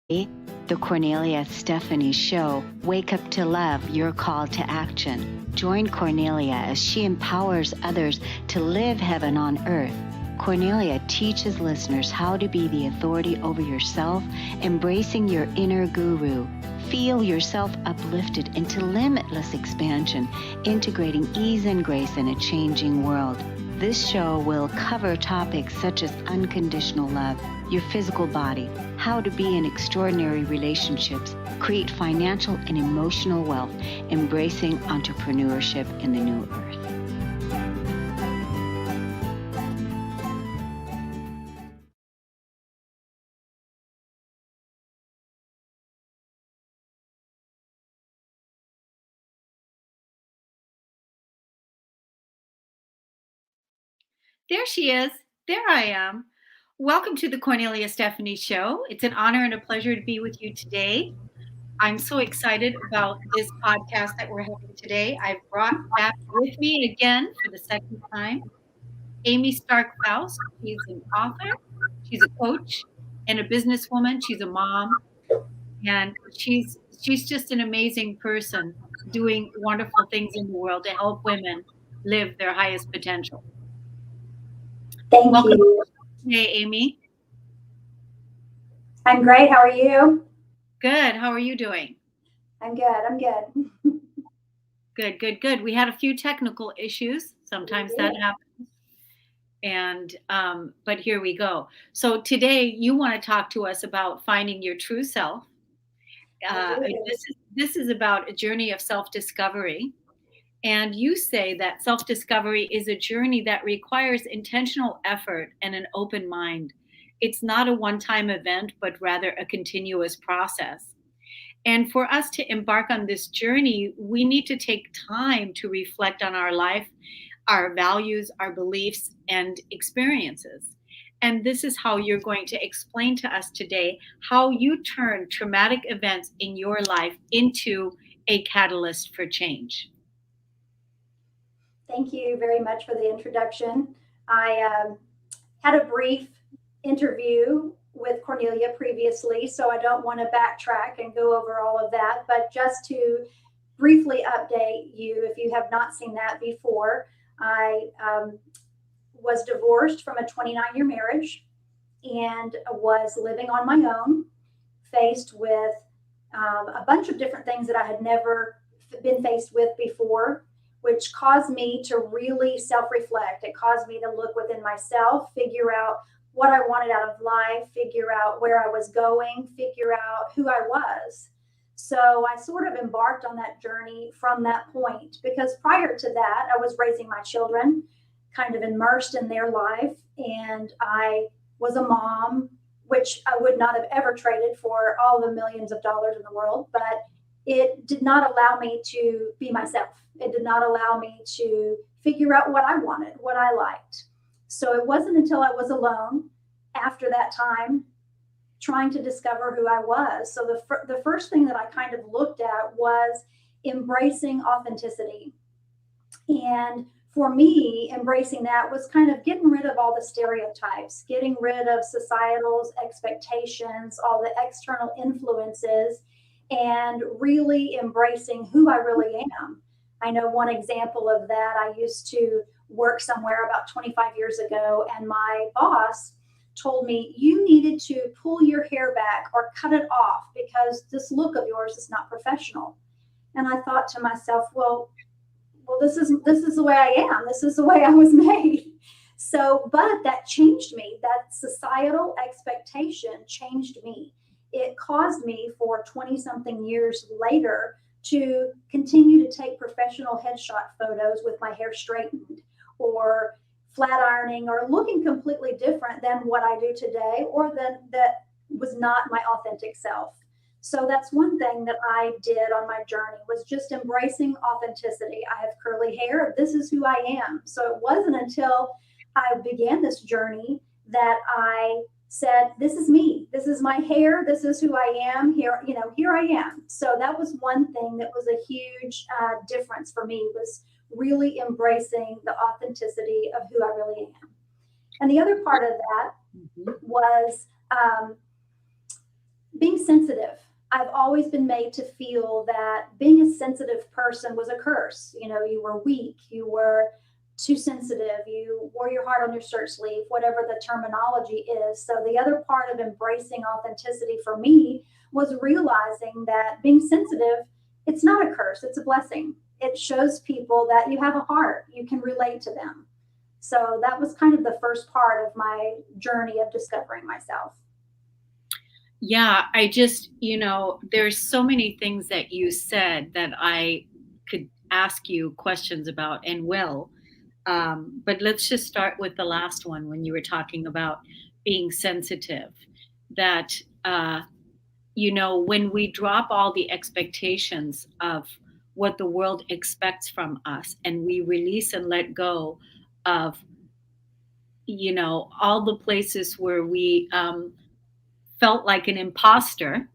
The Cornelia Stephanie Show, Wake Up to Love, Your Call to Action. Join Cornelia as she empowers others to live heaven on earth. Cornelia teaches listeners how to be the authority over yourself, embracing your inner guru. Feel yourself uplifted into limitless expansion, integrating ease and grace in a changing world. This show will cover topics such as unconditional love, your physical body, how to be in extraordinary relationships, create financial and emotional wealth, embracing entrepreneurship in the new earth. There she is. There I am. Welcome to the Cornelia Stephanie Show. It's an honor and a pleasure to be with you today. I'm so excited about this podcast that we're having today. I've brought back with me again for the second time Amey Foust. She's an author, she's a coach, and a businesswoman. She's a mom, and she's just an amazing person doing wonderful things in the world to help women live their highest potential. Thank you. Hey, Amey. I'm great. How are you? Good. How are you doing? I'm good. Good. We had a few technical issues. Sometimes that happens. And but here we go. So today you want to talk to us about finding your true self. This is about a journey of self-discovery. And you say that self-discovery is a journey that requires intentional effort and an open mind. It's not a one-time event, but rather a continuous process. And for us to embark on this journey, we need to take time to reflect on our life, our values, our beliefs, and experiences. And this is how you're going to explain to us today how you turn traumatic events in your life into a catalyst for change. Thank you very much for the introduction. I had a brief interview with Cornelia previously, so I don't want to backtrack and go over all of that, but just to briefly update you, if you have not seen that before, I was divorced from a 29-year marriage and was living on my own, faced with a bunch of different things that I had never been faced with before, which caused me to really self-reflect. It caused me to look within myself, figure out what I wanted out of life, figure out where I was going, figure out who I was. So I sort of embarked on that journey from that point, because prior to that, I was raising my children, kind of immersed in their life. And I was a mom, which I would not have ever traded for all the millions of dollars in the world, but it did not allow me to be myself. It did not allow me to figure out what I wanted, what I liked. So it wasn't until I was alone after that time trying to discover who I was. So the first thing that I kind of looked at was embracing authenticity. And for me, embracing that was kind of getting rid of all the stereotypes, getting rid of societal's expectations, all the external influences, and really embracing who I really am. I know one example of that, I used to work somewhere about 25 years ago, and my boss told me, you needed to pull your hair back or cut it off because this look of yours is not professional. And I thought to myself, well, this is the way I am. This is the way I was made. So, but that changed me. That societal expectation changed me. It caused me for 20 something years later to continue to take professional headshot photos with my hair straightened or flat ironing or looking completely different than what I do today, or that was not my authentic self. So that's one thing that I did on my journey, was just embracing authenticity. I have curly hair. This is who I am. So it wasn't until I began this journey that I said, this is me. This is my hair. This is who I am. Here I am. So that was one thing that was a huge difference for me, was really embracing the authenticity of who I really am. And the other part of that was being sensitive, I've always been made to feel that being a sensitive person was a curse. You know, you were weak, you were too sensitive, you wore your heart on your shirt sleeve, whatever the terminology is. So, the other part of embracing authenticity for me was realizing that being sensitive, it's not a curse, it's a blessing. It shows people that you have a heart, you can relate to them. So, that was kind of the first part of my journey of discovering myself. Yeah, I just, there's so many things that you said that I could ask you questions about and will. But let's just start with the last one when you were talking about being sensitive. That, when we drop all the expectations of what the world expects from us and we release and let go of, all the places where we felt like an imposter,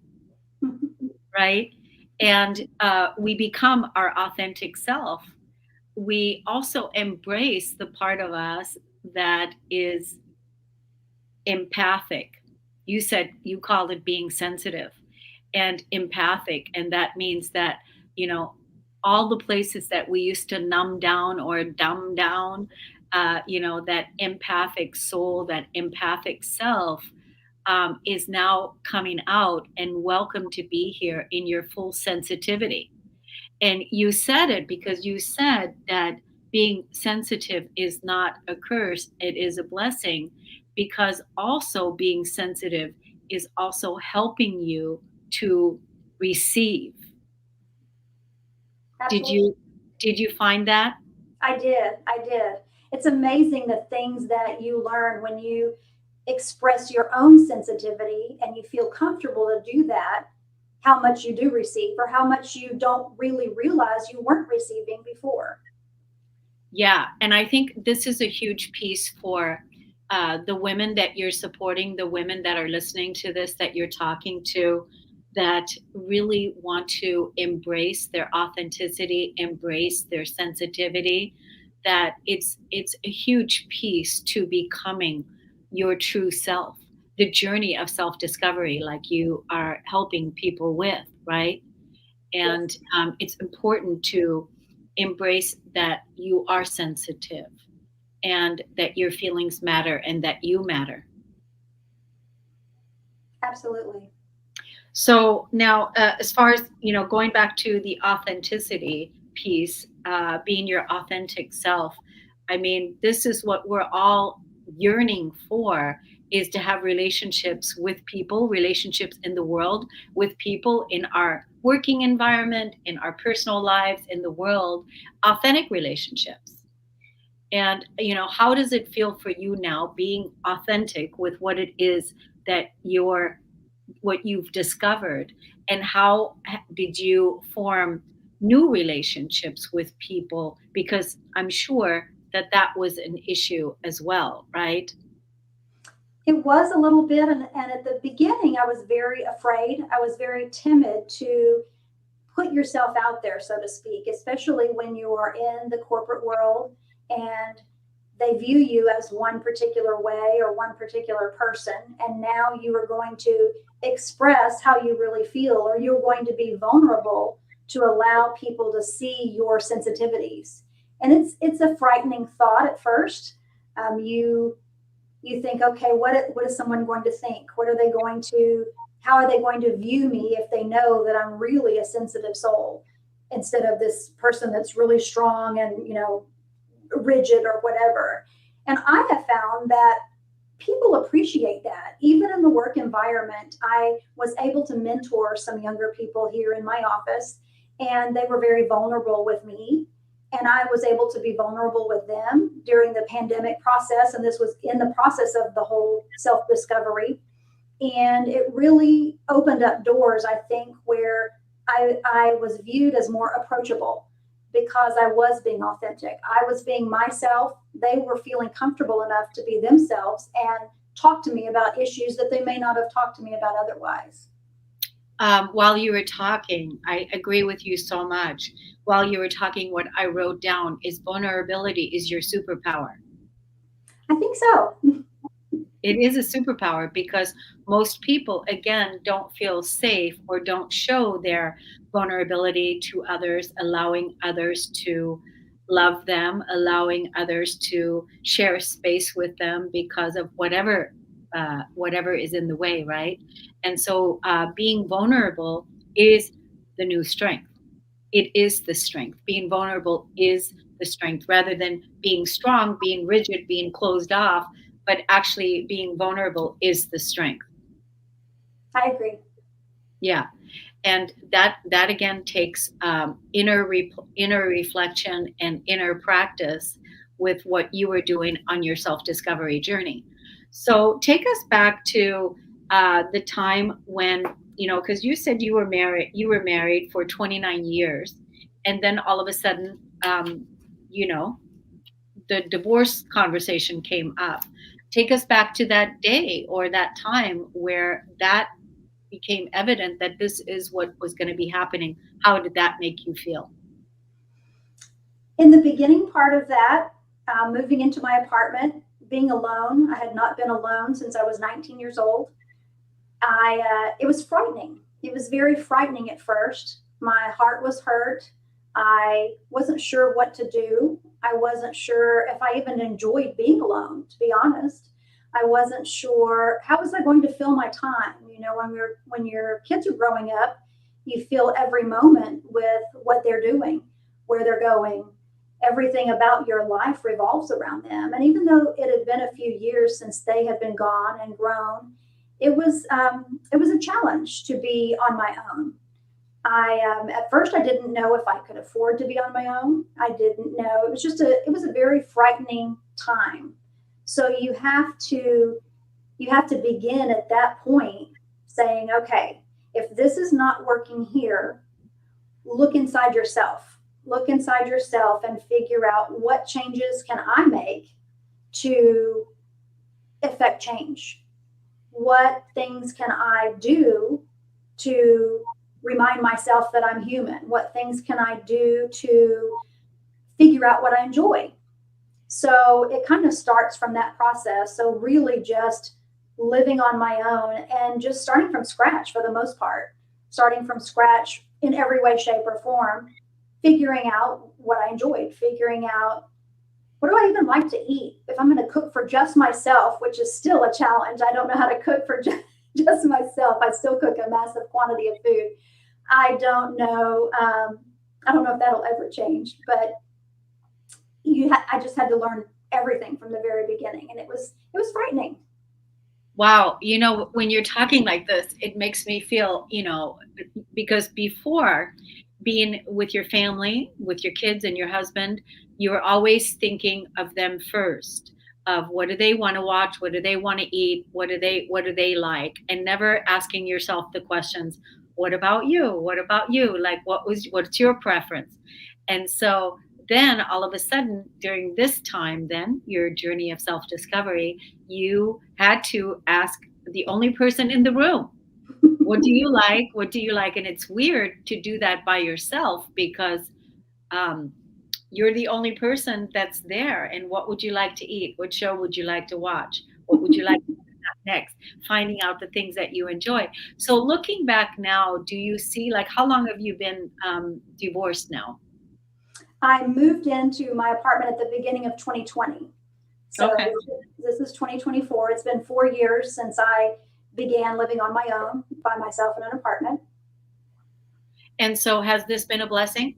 right? And we become our authentic self. We also embrace the part of us that is empathic. You said you called it being sensitive and empathic. And that means that, you know, all the places that we used to numb down or dumb down, that empathic soul, that empathic self is now coming out and welcome to be here in your full sensitivity. And you said it because you said that being sensitive is not a curse, it is a blessing, because also being sensitive is also helping you to receive. Did Absolutely. you did you find that? I did. I did. It's amazing the things that you learn when you express your own sensitivity and you feel comfortable to do that, how much you do receive or how much you don't really realize you weren't receiving before. Yeah, and I think this is a huge piece for the women that you're supporting, the women that are listening to this, that you're talking to, that really want to embrace their authenticity, embrace their sensitivity. That it's a huge piece to becoming your true self, the journey of self discovery, like you are helping people with, right? Yes, And it's important to embrace that you are sensitive and that your feelings matter and that you matter. absolutely. So now, as far as going back to the authenticity piece, being your authentic self, I mean, this is what we're all yearning for: is to have relationships with people, relationships in the world, with people in our working environment, in our personal lives, in the world, authentic relationships. And how does it feel for you now being authentic with what it is that what you've discovered, and how did you form new relationships with people, because I'm sure that that was an issue as well, right? It was a little bit, and at the beginning, I was very afraid. I was very timid to put yourself out there, so to speak, especially when you are in the corporate world and they view you as one particular way or one particular person. And now you are going to express how you really feel, or you're going to be vulnerable to allow people to see your sensitivities. And it's a frightening thought at first. You think, okay, what is someone going to think? What are they going to, how are they going to view me if they know that I'm really a sensitive soul instead of this person that's really strong and, rigid or whatever. And I have found that people appreciate that. Even in the work environment, I was able to mentor some younger people here in my office, and they were very vulnerable with me. And I was able to be vulnerable with them during the pandemic process. And this was in the process of the whole self discovery. And it really opened up doors, I think, where I was viewed as more approachable because I was being authentic. I was being myself. They were feeling comfortable enough to be themselves and talk to me about issues that they may not have talked to me about otherwise. While you were talking, I agree with you so much. While you were talking, what I wrote down is vulnerability is your superpower. I think so. It is a superpower because most people, again, don't feel safe or don't show their vulnerability to others, allowing others to love them, allowing others to share space with them because of whatever is in the way, right? And so, being vulnerable is the new strength. It is the strength. Being vulnerable is the strength rather than being strong, being rigid, being closed off, but actually being vulnerable is the strength. I agree. Yeah. And that again takes inner reflection and inner practice with what you were doing on your self-discovery journey. So take us back to the time when, because you said you were married for 29 years, and then all of a sudden, you know the divorce conversation came up. Take us back to that day or that time where that became evident that this is what was going to be happening. How did that make you feel? In the beginning part of that, moving into my apartment, being alone, I had not been alone since I was 19 years old. It was frightening. It was very frightening at first. My heart was hurt. I wasn't sure what to do. I wasn't sure if I even enjoyed being alone, to be honest. I wasn't sure how was I going to fill my time. When your kids are growing up, you fill every moment with what they're doing, where they're going. Everything about your life revolves around them. And even though it had been a few years since they had been gone and grown, it was a challenge to be on my own. At first I didn't know if I could afford to be on my own. I didn't know. It was a very frightening time. So you have to begin at that point saying, okay, if this is not working here, look inside yourself. Look inside yourself and figure out what changes can I make to affect change. What things can I do to remind myself that I'm human? What things can I do to figure out what I enjoy? So it kind of starts from that process. So really just living on my own and just starting from scratch for the most part, starting from scratch in every way, shape, or form, figuring out what I enjoyed, figuring out what do I even like to eat? If I'm going to cook for just myself, which is still a challenge, I don't know how to cook for just myself. I still cook a massive quantity of food. I don't know. I don't know if that'll ever change, but I just had to learn everything from the very beginning, and it was frightening. Wow. When you're talking like this, it makes me feel, because before being with your family, with your kids and your husband, you were always thinking of them first, of what do they want to watch? What do they want to eat? What do they like? And never asking yourself the questions, what about you? What about you? Like, what's your preference? And so then all of a sudden during this time, then your journey of self-discovery, you had to ask the only person in the room, what do you like? What do you like? And it's weird to do that by yourself because you're the only person that's there. And what would you like to eat? What show would you like to watch? What would you like to do next? Finding out the things that you enjoy. So looking back now, do you see, like, how long have you been divorced now? I moved into my apartment at the beginning of 2020. So Okay. This is 2024. It's been 4 years since I began living on my own by myself in an apartment. And so has this been a blessing?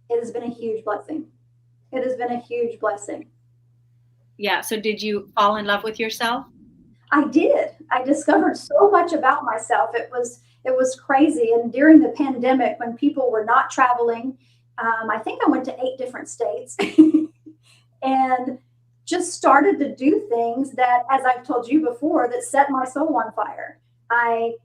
It has been a huge blessing. It has been a huge blessing. Yeah. So did you fall in love with yourself? I did. I discovered so much about myself. It was crazy. And during the pandemic, when people were not traveling, I think I went to 8 different states and just started to do things that, as I've told you before, that set my soul on fire. I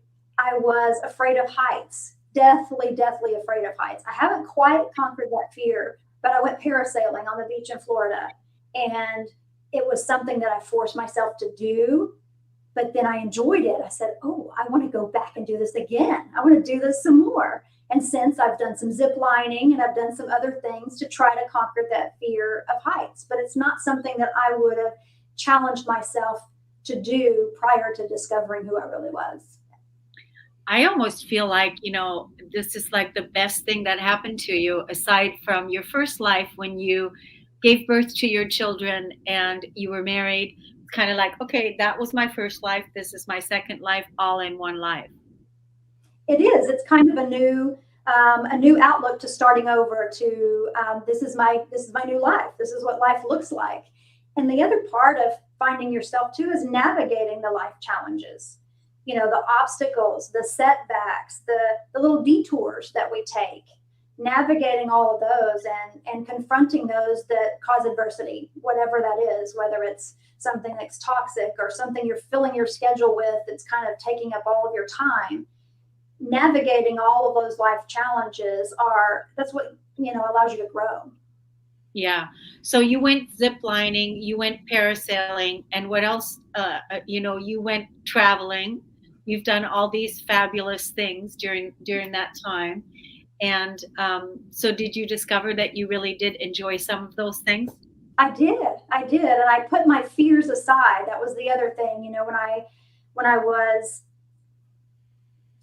was afraid of heights, deathly afraid of heights. I haven't quite conquered that fear, but I went parasailing on the beach in Florida, and it was something that I forced myself to do. But then I enjoyed it. I said, oh, I want to go back and do this again. I want to do this some more. And since I've done some zip lining and I've done some other things to try to conquer that fear of heights, but it's not something that I would have challenged myself to do prior to discovering who I really was. I almost feel like, this is like the best thing that happened to you aside from your first life when you gave birth to your children and you were married. It's kind of like, okay, that was my first life. This is my second life, all in one life. It is. It's kind of a new outlook to starting over. To this is my new life. This is what life looks like. And the other part of finding yourself too is navigating the life challenges. The obstacles, the setbacks, the little detours that we take, navigating all of those and confronting those that cause adversity, whatever that is, whether it's something that's toxic or something you're filling your schedule with that's kind of taking up all of your time. Navigating all of those life challenges that's what allows you to grow. Yeah. So you went zip lining, you went parasailing, and what else? You went traveling. You've done all these fabulous things during that time. And so did you discover that you really did enjoy some of those things? I did. And I put my fears aside. That was the other thing, when I was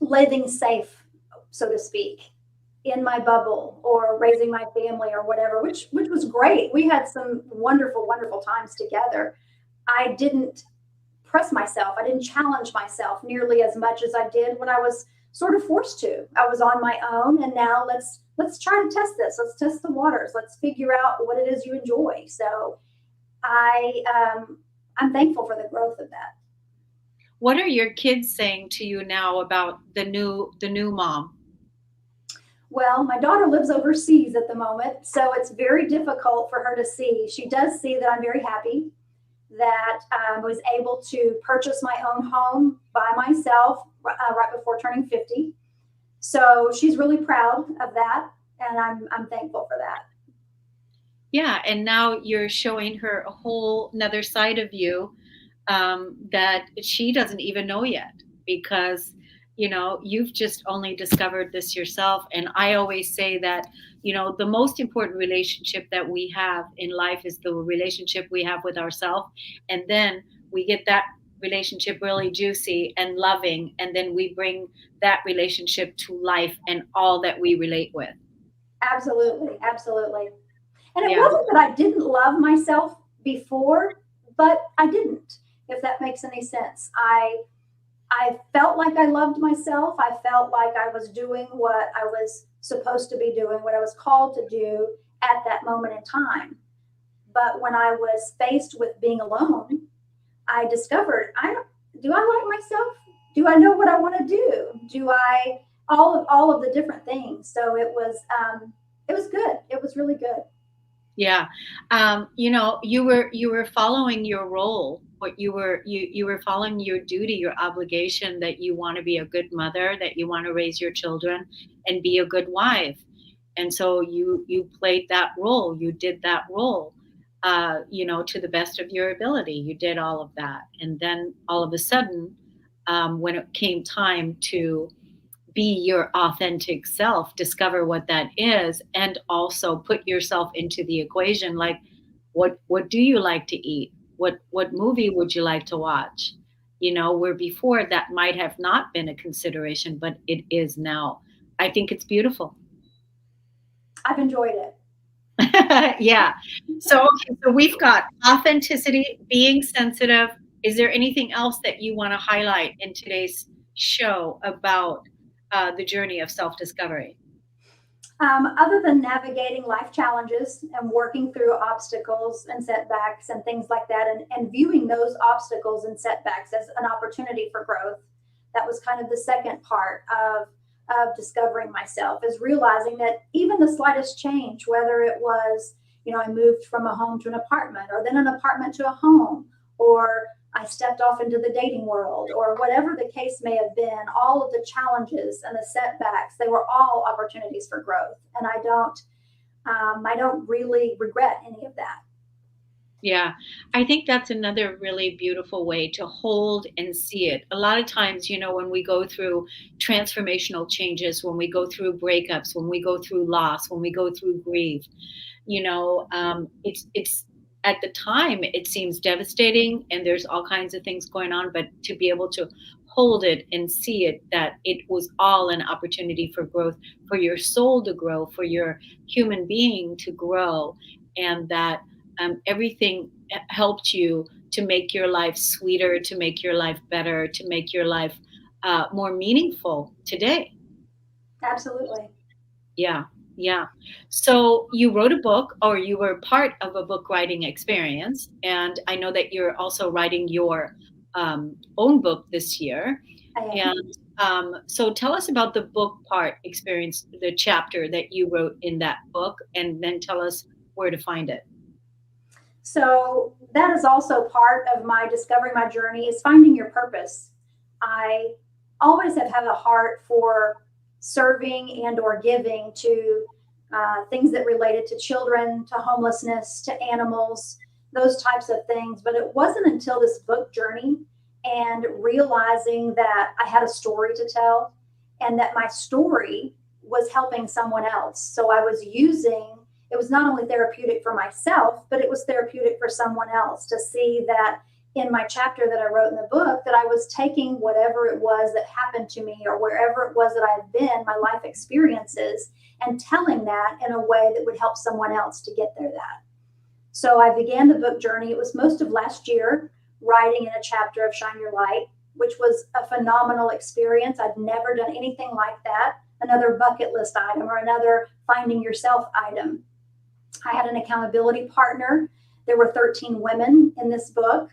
living safe, so to speak, in my bubble or raising my family or whatever, which was great. We had some wonderful, wonderful times together. I didn't press myself. I didn't challenge myself nearly as much as I did when I was sort of forced to. I was on my own, and now let's try to test this. Let's test the waters. Let's figure out what it is you enjoy. So I'm thankful for the growth of that. What are your kids saying to you now about the new mom? Well, my daughter lives overseas at the moment, so it's very difficult for her to see. She does see that I'm very happy, that I was able to purchase my own home by myself right before turning 50. So she's really proud of that, and I'm thankful for that. Yeah, and now you're showing her a whole another side of you that she doesn't even know yet, because you've just only discovered this yourself. And I always say that the most important relationship that we have in life is the relationship we have with ourselves, and then we get that relationship really juicy and loving, and then we bring that relationship to life and all that we relate with. Absolutely. And it Yeah. wasn't that I didn't love myself before, but I didn't, if that makes any sense. I felt like I loved myself. I felt like I was doing what I was supposed to be doing, what I was called to do at that moment in time. But when I was faced with being alone, I discovered, do I like myself? Do I know what I want to do? Do I all of the different things? So it was good. It was really good. Yeah. You were following your role, what you were following your duty, your obligation, that you want to be a good mother, that you want to raise your children and be a good wife. And so you played that role, you did that role, to the best of your ability. You did all of that. And then all of a sudden, when it came time to be your authentic self, discover what that is, and also put yourself into the equation. Like, what do you like to eat? What movie would you like to watch? Where before that might have not been a consideration, but it is now. I think it's beautiful. I've enjoyed it. Yeah. So, okay, so we've got authenticity, being sensitive. Is there anything else that you want to highlight in today's show about the journey of self-discovery? Other than navigating life challenges and working through obstacles and setbacks and things like that, and viewing those obstacles and setbacks as an opportunity for growth, that was kind of the second part of discovering myself, is realizing that even the slightest change, whether it was, I moved from a home to an apartment, or then an apartment to a home, or I stepped off into the dating world, or whatever the case may have been, all of the challenges and the setbacks, they were all opportunities for growth. And I don't really regret any of that. Yeah, I think that's another really beautiful way to hold and see it. A lot of times, when we go through transformational changes, when we go through breakups, when we go through loss, when we go through grief, it's at the time it seems devastating and there's all kinds of things going on, but to be able to hold it and see it, that it was all an opportunity for growth, for your soul to grow, for your human being to grow, and that everything helped you to make your life sweeter, to make your life better, to make your life more meaningful today. Absolutely. Yeah, yeah. So you wrote a book, or you were part of a book writing experience, and I know that you're also writing your own book this year. I am. And so tell us about the book part experience, the chapter that you wrote in that book, and then tell us where to find it. So that is also part of my discovering my journey, is finding your purpose. I always have had a heart for serving and or giving to things that related to children, to homelessness, to animals, those types of things. But it wasn't until this book journey and realizing that I had a story to tell and that my story was helping someone else. So I was using, it was not only therapeutic for myself, but it was therapeutic for someone else to see that in my chapter that I wrote in the book, that I was taking whatever it was that happened to me or wherever it was that I've been, my life experiences, and telling that in a way that would help someone else to get there that. So I began the book journey. It was most of last year, writing in a chapter of Shine Your Light, which was a phenomenal experience. I'd never done anything like that. Another bucket list item or another finding yourself item. I had an accountability partner. There were 13 women in this book.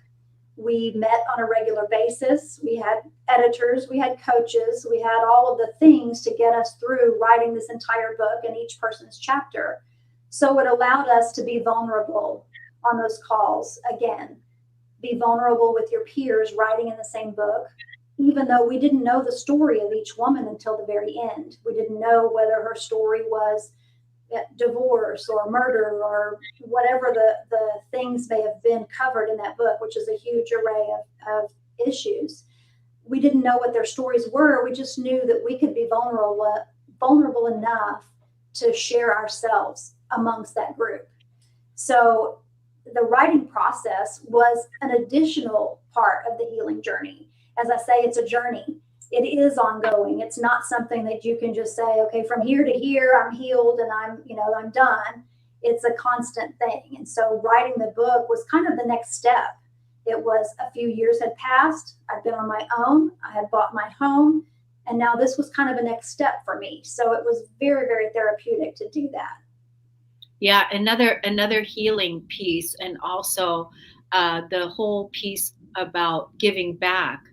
We met on a regular basis. We had editors, we had coaches, we had all of the things to get us through writing this entire book and each person's chapter. So it allowed us to be vulnerable on those calls. Again, be vulnerable with your peers writing in the same book, even though we didn't know the story of each woman until the very end. We didn't know whether her story was divorce or murder or whatever the things may have been covered in that book, which is a huge array of issues. We didn't know what their stories were. We just knew that we could be vulnerable enough to share ourselves amongst that group. So the writing process was an additional part of the healing journey. As I say, it's a journey. It is ongoing. It's not something that you can just say, okay, from here to here, I'm healed and I'm done. It's a constant thing. And so writing the book was kind of the next step. It was a few years had passed. I'd been on my own. I had bought my home. And now this was kind of a next step for me. So it was very, very therapeutic to do that. Yeah, another healing piece, and also the whole piece about giving back.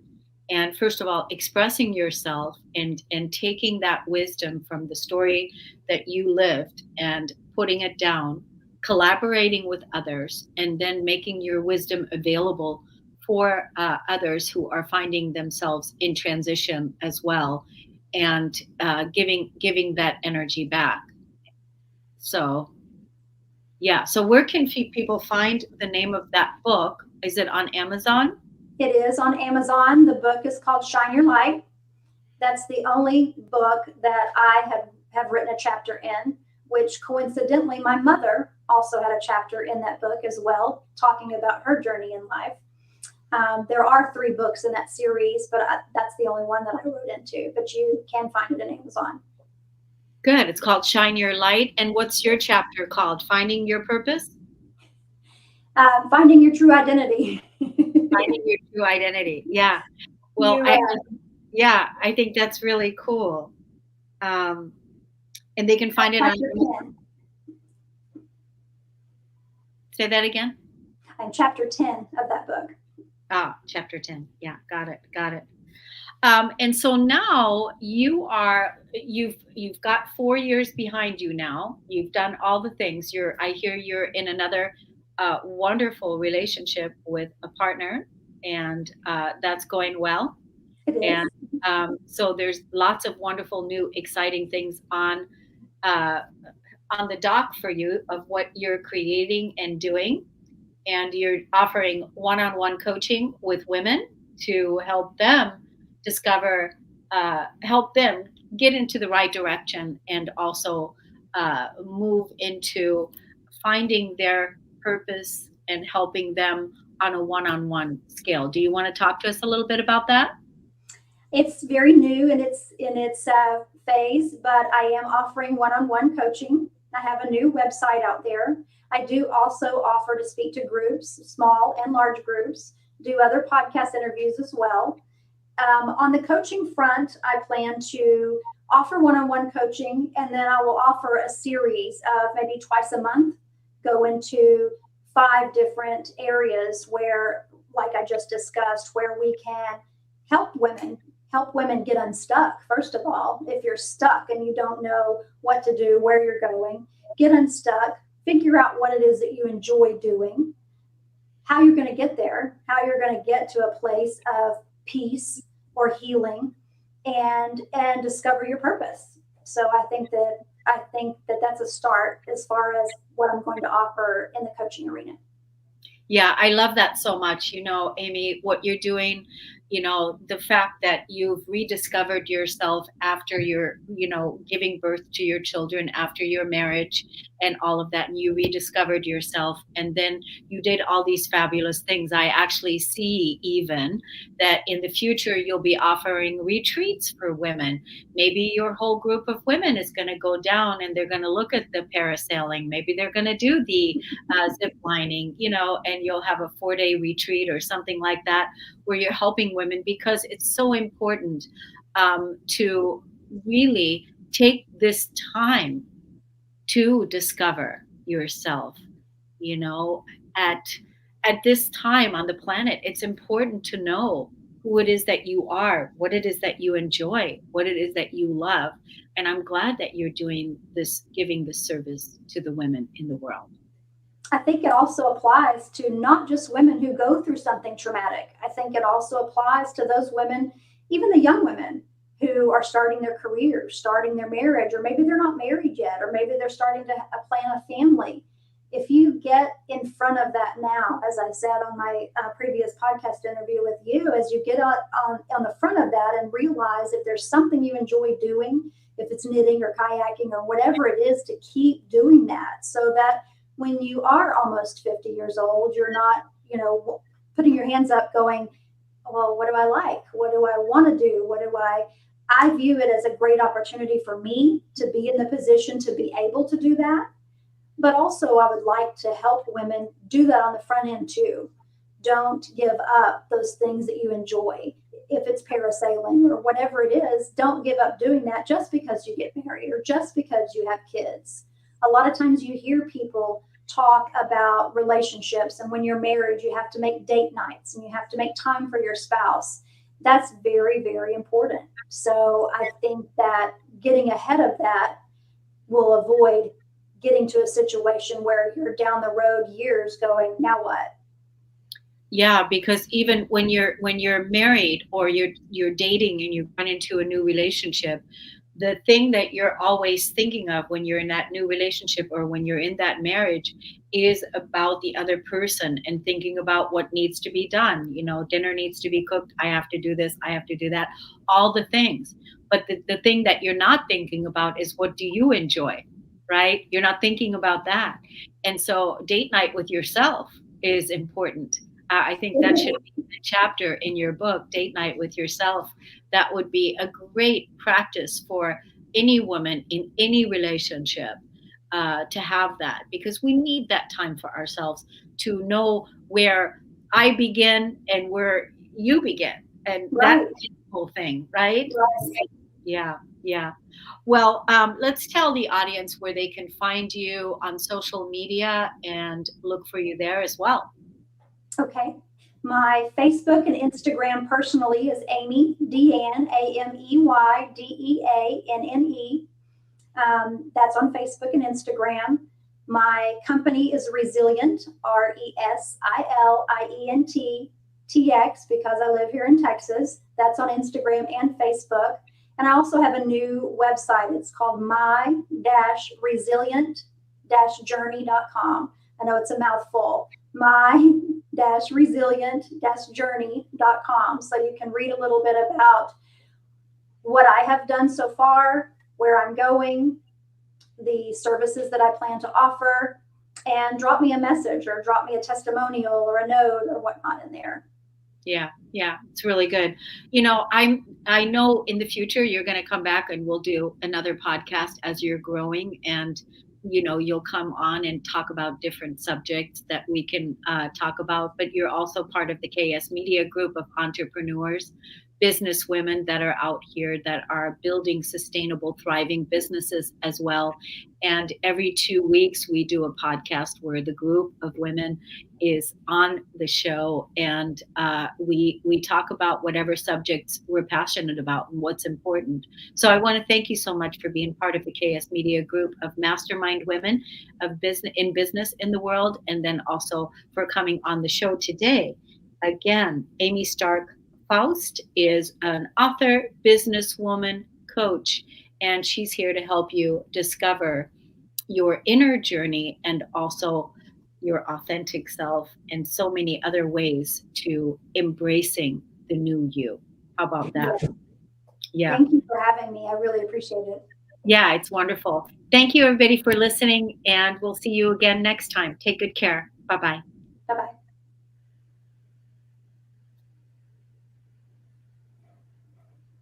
And first of all, expressing yourself and taking that wisdom from the story that you lived and putting it down, collaborating with others, and then making your wisdom available for others who are finding themselves in transition as well, and giving that energy back. So, yeah. So where can people find the name of that book? Is it on Amazon? It is on Amazon. The book is called Shine Your Light. That's the only book that I have written a chapter in, which coincidentally, my mother also had a chapter in that book as well, talking about her journey in life. There are 3 books in that series, but that's the only one that I wrote into, but you can find it on Amazon. Good. It's called Shine Your Light. And what's your chapter called? Finding Your Purpose? Finding Your True Identity. Finding Your True Identity. Yeah. Well, I think that's really cool. And they can find it on. Say that again. I'm chapter 10 of that book. Ah, chapter 10. Yeah, got it. And so now you've got 4 years behind you now. You've done all the things. I hear you're in another wonderful relationship with a partner, and that's going well. It is. And so there's lots of wonderful, new, exciting things on the dock for you of what you're creating and doing. And you're offering one-on-one coaching with women to help them discover, help them get into the right direction, and also move into finding their purpose and helping them on a one-on-one scale. Do you want to talk to us a little bit about that? It's very new in its phase, but I am offering one-on-one coaching. I have a new website out there. I do also offer to speak to groups, small and large groups, do other podcast interviews as well. On the coaching front, I plan to offer one-on-one coaching, and then I will offer a series of maybe twice a month, go into 5 different areas where, like I just discussed, where we can help women get unstuck. First of all, if you're stuck and you don't know what to do, where you're going, get unstuck, figure out what it is that you enjoy doing, how you're going to get there, how you're going to get to a place of peace or healing, and discover your purpose. So I think that that's a start as far as what I'm going to offer in the coaching arena. Yeah, I love that so much. Amey, what you're doing, the fact that you've rediscovered yourself after you're, giving birth to your children, after your marriage and all of that, and you rediscovered yourself, and then you did all these fabulous things. I actually see even that in the future you'll be offering retreats for women. Maybe your whole group of women is going to go down and they're going to look at the parasailing. Maybe they're going to do the zip lining, and you'll have a 4-day retreat or something like that where you're helping women, because it's so important to really take this time to discover yourself. At this time on the planet, it's important to know who it is that you are, what it is that you enjoy, what it is that you love. And I'm glad that you're doing this, giving this service to the women in the world. I think it also applies to not just women who go through something traumatic. I think it also applies to those women, even the young women who are starting their careers, starting their marriage, or maybe they're not married yet, or maybe they're starting to plan a family. If you get in front of that now, as I said on my previous podcast interview with you, as you get on the front of that and realize if there's something you enjoy doing, if it's knitting or kayaking or whatever it is, to keep doing that, so that when you are almost 50 years old, you're not, putting your hands up going, well, what do I like? What do I want to do? I view it as a great opportunity for me to be in the position to be able to do that. But also I would like to help women do that on the front end too. Don't give up those things that you enjoy. If it's parasailing or whatever it is, don't give up doing that just because you get married or just because you have kids. A lot of times you hear people talk about relationships, and when you're married, you have to make date nights and you have to make time for your spouse. That's very, very important. So I think that getting ahead of that will avoid getting to a situation where you're down the road years going, now what? Yeah, because even when you're married or you're dating and you run into a new relationship, the thing that you're always thinking of when you're in that new relationship or when you're in that marriage is about the other person and thinking about what needs to be done. Dinner needs to be cooked. I have to do this. I have to do that. All the things. But the thing that you're not thinking about is, what do you enjoy, right? You're not thinking about that. And so date night with yourself is important. I think that should be a chapter in your book, Date Night with Yourself. That would be a great practice for any woman in any relationship to have that, because we need that time for ourselves to know where I begin and where you begin. And Right. that's the whole thing, right? Right. Yeah, yeah. Well, let's tell the audience where they can find you on social media and look for you there as well. Okay. My Facebook and Instagram personally is Amey, Deanne, AmeyDeanne. That's on Facebook and Instagram. My company is Resilient, RESILIENT because I live here in Texas. That's on Instagram and Facebook. And I also have a new website. It's called my-resilient-journey.com. I know it's a mouthful. my-resilient-journey.com. So you can read a little bit about what I have done so far, where I'm going, the services that I plan to offer, and drop me a message or drop me a testimonial or a note or whatnot in there. Yeah, it's really good. I know in the future you're going to come back and we'll do another podcast as you're growing, and you'll come on and talk about different subjects that we can talk about. But you're also part of the KS Media group of entrepreneurs, business women that are out here that are building sustainable, thriving businesses as well. And every 2 weeks we do a podcast where the group of women is on the show, and we talk about whatever subjects we're passionate about and what's important. So I want to thank you so much for being part of the KS Media group of mastermind women of business in the world, and then also for coming on the show today. Again, Amey Foust is an author, businesswoman, coach, and she's here to help you discover your inner journey and also your authentic self and so many other ways to embracing the new you. How about that? Yeah. Thank you for having me. I really appreciate it. Yeah, it's wonderful. Thank you, everybody, for listening, and we'll see you again next time. Take good care. Bye-bye. Bye-bye.